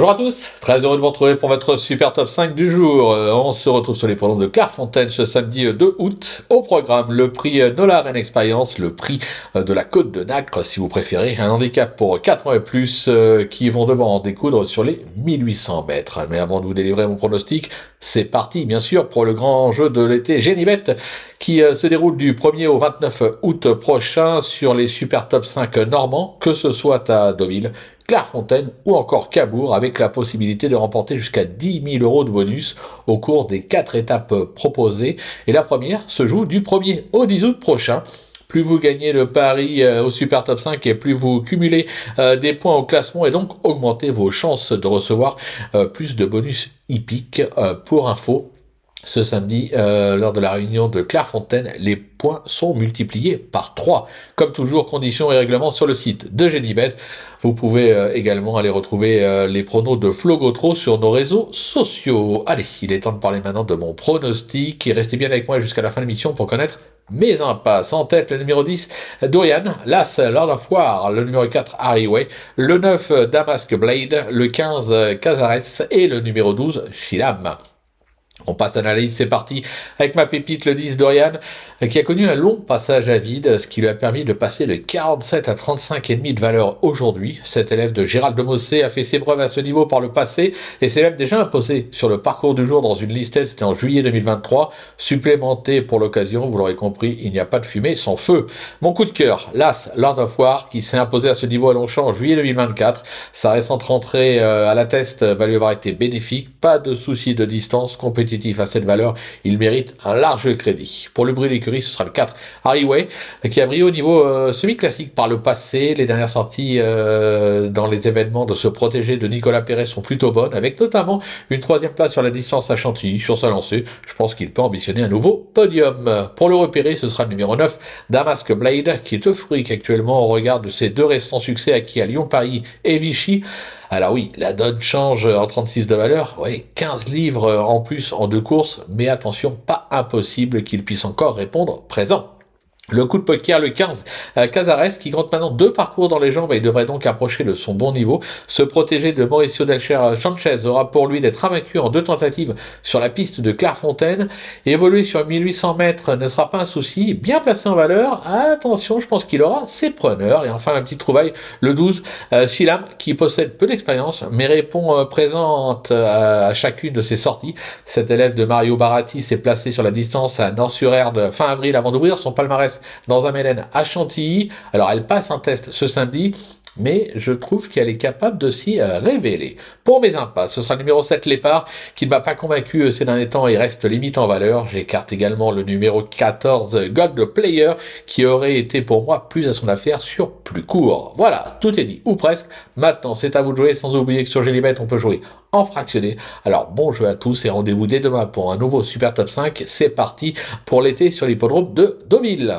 Bonjour à tous, très heureux de vous retrouver pour votre super top 5 du jour. On se retrouve sur les pylônes de Clairefontaine ce samedi 2 août. Au programme, le prix Nola Reine Experience, le prix de la Côte de Nacre si vous préférez, un handicap pour 4 ans et plus qui vont devoir en découdre sur les 1800 mètres. Mais avant de vous délivrer mon pronostic, c'est parti bien sûr pour le grand jeu de l'été Génibet qui se déroule du 1er au 29 août prochain sur les super top 5 normands, que ce soit à Deauville, Clairefontaine ou encore Cabourg, avec la possibilité de remporter jusqu'à 10 000 euros de bonus au cours des 4 étapes proposées. Et la première se joue du 1er au 10 août prochain. Plus vous gagnez le pari au Super Top 5 et plus vous cumulez des points au classement et donc augmentez vos chances de recevoir plus de bonus hippiques. Pour info, ce samedi, lors de la réunion de Clairefontaine, les points sont multipliés par 3. Comme toujours, conditions et règlements sur le site de Génibet. Vous pouvez également aller retrouver les pronos de Flo Gautreau sur nos réseaux sociaux. Allez, il est temps de parler maintenant de mon pronostic. Et restez bien avec moi jusqu'à la fin de l'émission pour connaître mes impasses. En tête, le numéro 10, Dorian, l'As, Lord of War, le numéro 4, Harryway, le 9, Damask Blade, le 15, Cazares et le numéro 12, Shilam. On passe à l'analyse, c'est parti, avec ma pépite, le 10 Dorian, qui a connu un long passage à vide, ce qui lui a permis de passer de 47 à 35,5 de valeur aujourd'hui. Cet élève de Gérald de Mossé a fait ses preuves à ce niveau par le passé, et s'est même déjà imposé sur le parcours du jour dans une listed, c'était en juillet 2023, supplémenté pour l'occasion, vous l'aurez compris, il n'y a pas de fumée sans feu. Mon coup de cœur, l'As, Lord of War, qui s'est imposé à ce niveau à Longchamp en juillet 2024, sa récente rentrée à la test va lui avoir été bénéfique, pas de souci de distance, compétitive à cette valeur, il mérite un large crédit. Pour le bruit d'écurie, ce sera le 4 Harryway, qui a brillé au niveau semi-classique par le passé. Les dernières sorties dans les événements de se protéger de Nicolas Perret sont plutôt bonnes, avec notamment une 3e place sur la distance à Chantilly, sur sa lancée. Je pense qu'il peut ambitionner un nouveau podium. Pour le repérer, ce sera le numéro 9, Damask Blade, qui est euphorique actuellement au regard de ses 2 récents succès acquis à Lyon-Paris et Vichy. Alors oui, la donne change en 36 de valeur, oui, 15 livres en plus en 2 courses, mais attention, pas impossible qu'il puisse encore répondre présent. Le coup de poker, le 15, Cazares, qui compte maintenant 2 parcours dans les jambes et il devrait donc approcher de son bon niveau. Se protéger de Mauricio Delcher Sanchez aura pour lui d'être invaincu en 2 tentatives sur la piste de Clairefontaine. Évoluer sur 1800 mètres ne sera pas un souci. Bien placé en valeur, attention, je pense qu'il aura ses preneurs. Et enfin, la petite trouvaille, le 12, Shilam, qui possède peu d'expérience, mais répond présente à chacune de ses sorties. Cet élève de Mario Baratti s'est placé sur la distance à Nord-sur-Erdre fin avril avant d'ouvrir son palmarès dans un Mélène à Chantilly. Alors elle passe un test ce samedi, mais je trouve qu'elle est capable de s'y révéler. Pour mes impasses, ce sera le numéro 7 Lépard, qui ne m'a pas convaincu ces derniers temps et reste limite en valeur. J'écarte également le numéro 14 Gold Player, qui aurait été pour moi plus à son affaire sur plus court. Voilà, tout est dit, ou presque. Maintenant, c'est à vous de jouer, sans oublier que sur Génibet, on peut jouer en fractionné. Alors bon jeu à tous et rendez-vous dès demain pour un nouveau Super Top 5. C'est parti pour l'été sur l'hippodrome de Deauville.